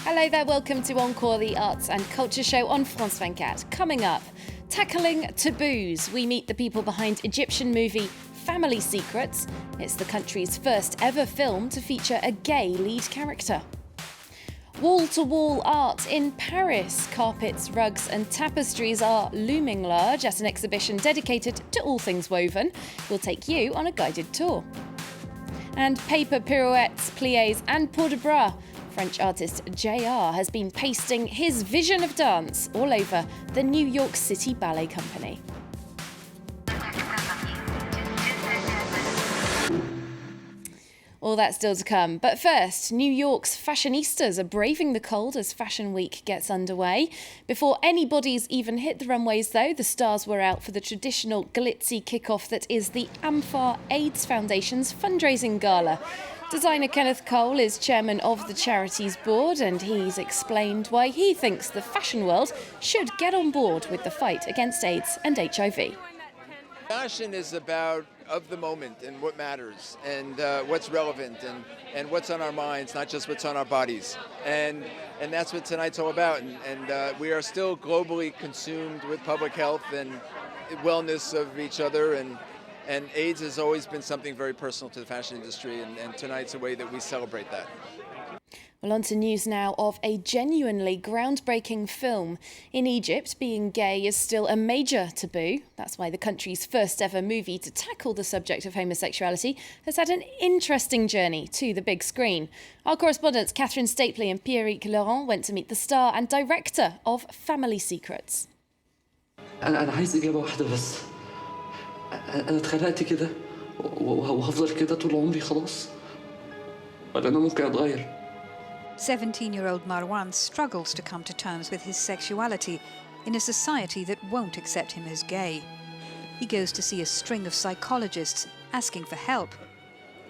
Hello there, welcome to Encore, the arts and culture show on France 24. Coming up, tackling taboos, we meet the people behind Egyptian movie Family Secrets. It's the country's first ever film to feature a gay lead character. Wall-to-wall art in Paris. Carpets, rugs and tapestries are looming large at an exhibition dedicated to all things woven. We'll take you on a guided tour. And paper pirouettes, pliés and port de bras. French artist JR has been pasting his vision of dance all over the New York City Ballet Company. All that still to come. But first, New York's fashionistas are braving the cold as Fashion Week gets underway. Before anybody's even hit the runways, though, the stars were out for the traditional glitzy kickoff that is the AMFAR AIDS Foundation's fundraising gala. Designer Kenneth Cole is chairman of the charity's board, and he's explained why he thinks the fashion world should get on board with the fight against AIDS and HIV. Fashion is about of the moment and what matters and what's relevant and what's on our minds, not just what's on our bodies. And that's what tonight's all about. And we are still globally consumed with public health and wellness of each other. And AIDS has always been something very personal to the fashion industry. And tonight's a way that we celebrate that. Well, on to news now of a genuinely groundbreaking film. In Egypt, being gay is still a major taboo. That's why the country's first ever movie to tackle the subject of homosexuality has had an interesting journey to the big screen. Our correspondents Catherine Stapley and Pierrick Laurent went to meet the star and director of Family Secrets. أنا عايز إجابة واحدة بس. أنا اتخلقت كده وهفضل كده طول عمري خلاص. ولا أنا ممكن أتغير. 17-year-old Marwan struggles to come to terms with his sexuality in a society that won't accept him as gay. He goes to see a string of psychologists asking for help.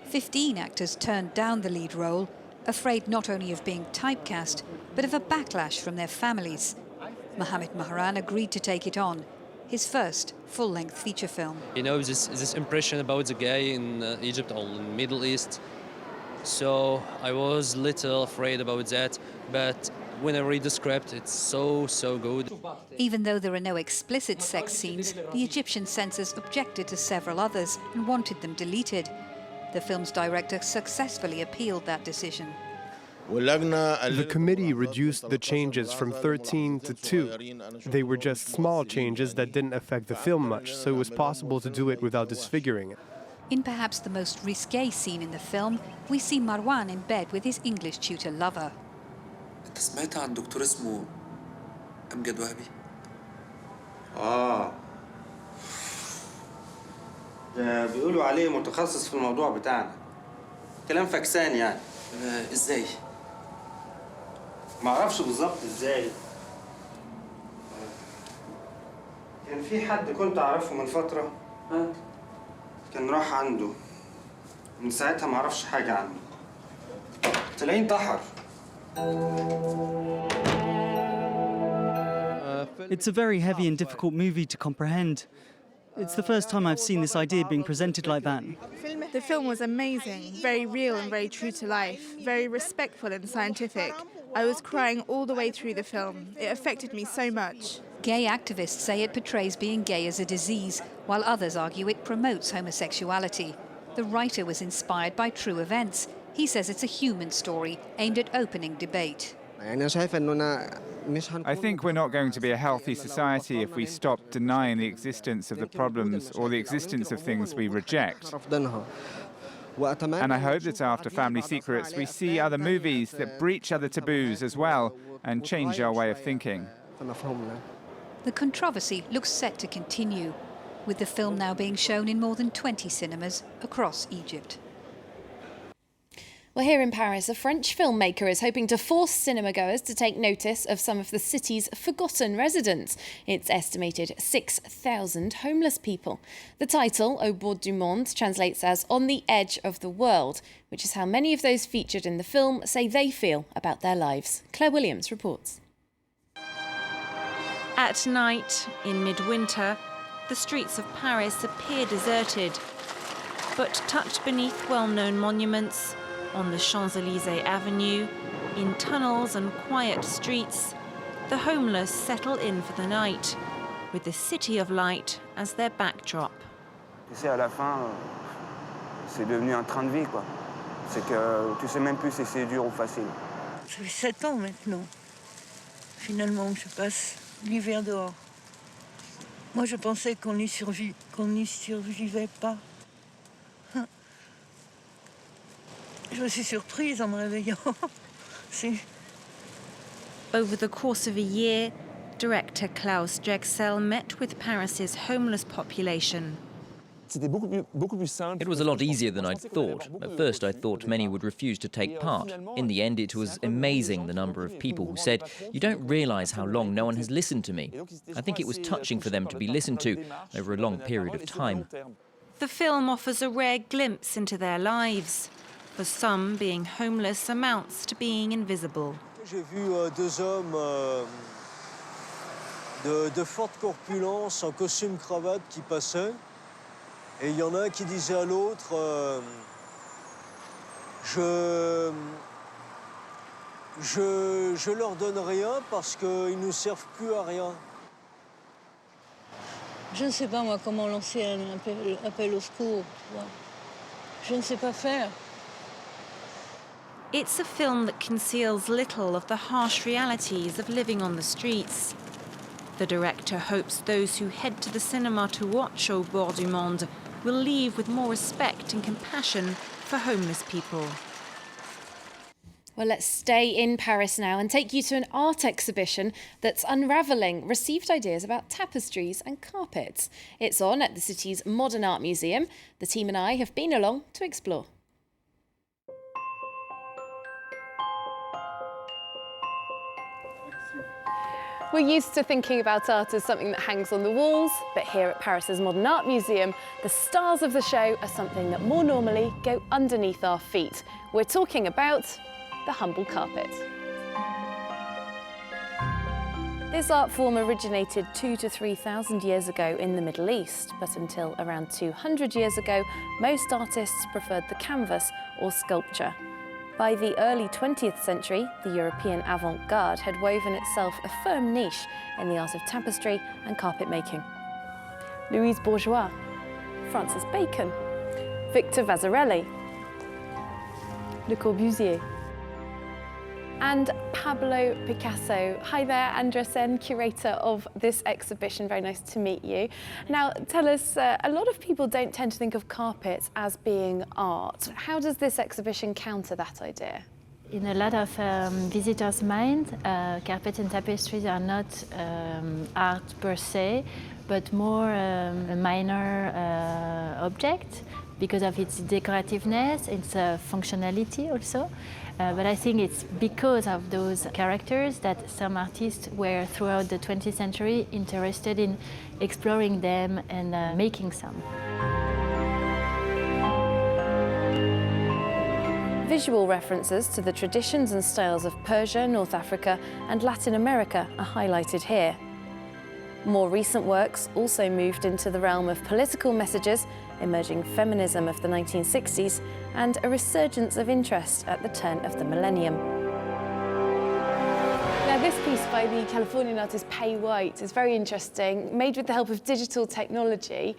15 actors turned down the lead role, afraid not only of being typecast, but of a backlash from their families. Mohamed Mahran agreed to take it on, his first full-length feature film. You know, this impression about the gay in Egypt or in the Middle East. So I was a little afraid about that, but when I read the script, it's so good. Even though there are no explicit sex scenes, the Egyptian censors objected to several others and wanted them deleted. The film's director successfully appealed that decision. The committee reduced the changes from 13 to 2. They were just small changes that didn't affect the film much, so it was possible to do it without disfiguring it. In perhaps the most risque scene in the film, we see Marwan in bed with his English tutor lover. أنت سمعت عن دكتور اسمه أمجد وهبي؟ ده بيقولوا عليه متخصص في الموضوع بتاعنا. كلام فكسان يعني. إزاي؟ ما اعرفش بالظبط ازاي. كان في حد كنت اعرفه من فترة. كان راح عنده. من ساعتها ما اعرفش حاجة عنه. تلاقيه انتحر. It's a very heavy and difficult movie to comprehend. It's the first time I've seen this idea being presented like that. The film was amazing, very real and very true to life, very respectful and scientific. I was crying all the way through the film. It affected me so much. Gay activists say it portrays being gay as a disease, while others argue it promotes homosexuality. The writer was inspired by true events. He says it's a human story aimed at opening debate. I think we're not going to be a healthy society if we stop denying the existence of the problems or the existence of things we reject. And I hope that after Family Secrets we see other movies that breach other taboos as well and change our way of thinking. The controversy looks set to continue, with the film now being shown in more than 20 cinemas across Egypt. Well, here in Paris, a French filmmaker is hoping to force cinemagoers to take notice of some of the city's forgotten residents. It's estimated 6,000 homeless people. The title, Au bord du monde, translates as On the Edge of the World, which is how many of those featured in the film say they feel about their lives. Claire Williams reports. At night, in midwinter, the streets of Paris appear deserted. But tucked beneath well-known monuments, on the Champs-Élysées Avenue, In tunnels and quiet streets, the homeless settle in for the night, with the city of light as their backdrop. Tu sais, à la fin, c'est devenu un train de vie, quoi. C'est que tu sais même plus si c'est dur ou facile. Ça fait 7 ans maintenant, finalement, que je passe l'hiver dehors. Moi, je pensais qu'on n'y survivait pas. Je me suis surprise en me réveillant. Over the course of a year, director Klaus Drexel met with Paris's homeless population. It was a lot easier than I'd thought. At first I thought many would refuse to take part. In the end it was amazing the number of people who said, "You don't realise how long no one has listened to me." I think it was touching for them to be listened to over a long period of time. The film offers a rare glimpse into their lives. For some, being homeless amounts to being invisible. J'ai vu 2 hommes de forte corpulence en costume cravate qui passaient. Et il y en a un qui disait à l'autre, je leur donne rien parce qu'ils ne servent plus à rien. Je ne sais pas, moi, comment lancer un appel au secours. Je ne sais pas faire. It's a film that conceals little of the harsh realities of living on the streets. The director hopes those who head to the cinema to watch Au Bord du Monde will leave with more respect and compassion for homeless people. Well, let's stay in Paris now and take you to an art exhibition that's unravelling received ideas about tapestries and carpets. It's on at the city's Modern Art Museum. The team and I have been along to explore. We're used to thinking about art as something that hangs on the walls, but here at Paris's Modern Art Museum, the stars of the show are something that more normally go underneath our feet. We're talking about the humble carpet. This art form originated 2,000 to 3,000 years ago in the Middle East, but until around 200 years ago, most artists preferred the canvas or sculpture. By the early 20th century, the European avant-garde had woven itself a firm niche in the art of tapestry and carpet making. Louise Bourgeois, Francis Bacon, Victor Vasarely, Le Corbusier, and Pablo Picasso. Hi there, Andra Sen, curator of this exhibition. Very nice to meet you. Now, tell us, a lot of people don't tend to think of carpets as being art. How does this exhibition counter that idea? In a lot of visitors' mind, carpets and tapestries are not art per se, but more a minor object because of its decorativeness, its functionality also. But I think it's because of those characters that some artists were throughout the 20th century interested in exploring them and making some. Visual references to the traditions and styles of Persia, North Africa and Latin America are highlighted here. More recent works also moved into the realm of political messages, emerging feminism of the 1960s, and a resurgence of interest at the turn of the millennium. Now, this piece by the Californian artist Pei White is very interesting, made with the help of digital technology.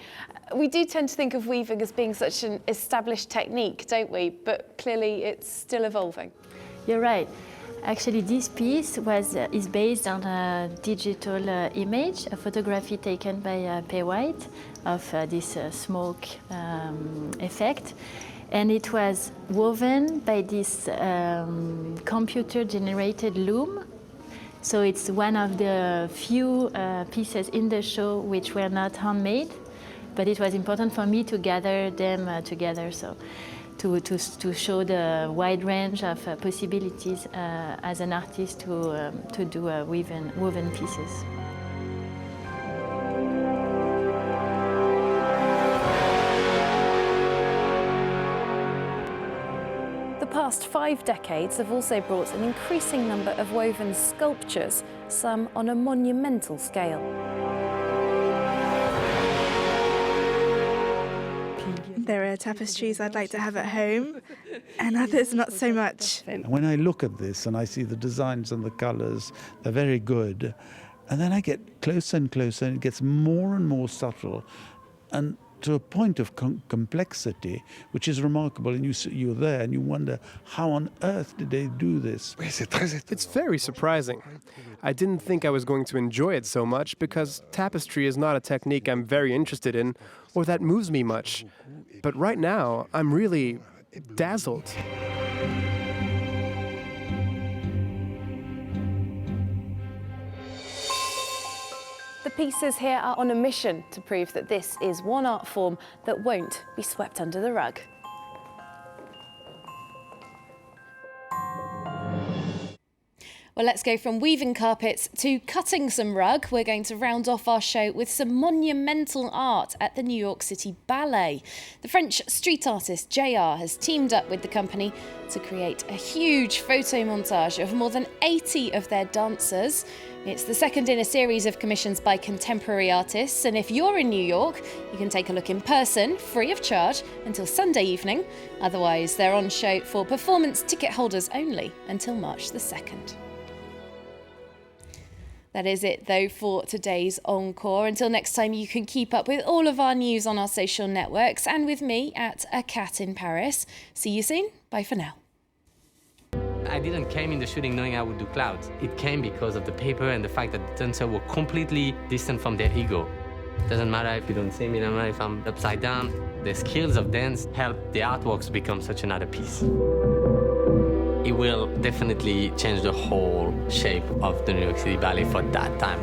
We do tend to think of weaving as being such an established technique, don't we? But clearly it's still evolving. You're right. Actually, this piece is based on a digital image, a photography taken by Pei White of this smoke effect. And it was woven by this computer-generated loom. So it's one of the few pieces in the show which were not handmade, but it was important for me to gather them together. So. To show the wide range of possibilities as an artist to do woven pieces. The past 5 decades have also brought an increasing number of woven sculptures, some on a monumental scale. There are tapestries I'd like to have at home, and others not so much. When I look at this and I see the designs and the colours, they're very good. And then I get closer and closer, and it gets more and more subtle, and to a point of complexity, which is remarkable. And you're there and you wonder, how on earth did they do this? It's very surprising. I didn't think I was going to enjoy it so much because tapestry is not a technique I'm very interested in or that moves me much. But right now, I'm really dazzled. The pieces here are on a mission to prove that this is one art form that won't be swept under the rug. Well, let's go from weaving carpets to cutting some rug. We're going to round off our show with some monumental art at the New York City Ballet. The French street artist JR has teamed up with the company to create a huge photo montage of more than 80 of their dancers. It's the second in a series of commissions by contemporary artists, and if you're in New York, you can take a look in person, free of charge, until Sunday evening. Otherwise, they're on show for performance ticket holders only until March the 2nd. That is it, though, for today's Encore. Until next time, you can keep up with all of our news on our social networks and with me at A Cat in Paris. See you soon. Bye for now. I didn't came in the shooting knowing I would do clouds. It came because of the paper and the fact that the dancers were completely distant from their ego. It doesn't matter if you don't see me, no matter if I'm upside down. The skills of dance help the artworks become such another piece. It will definitely change the whole shape of the New York City Ballet for that time.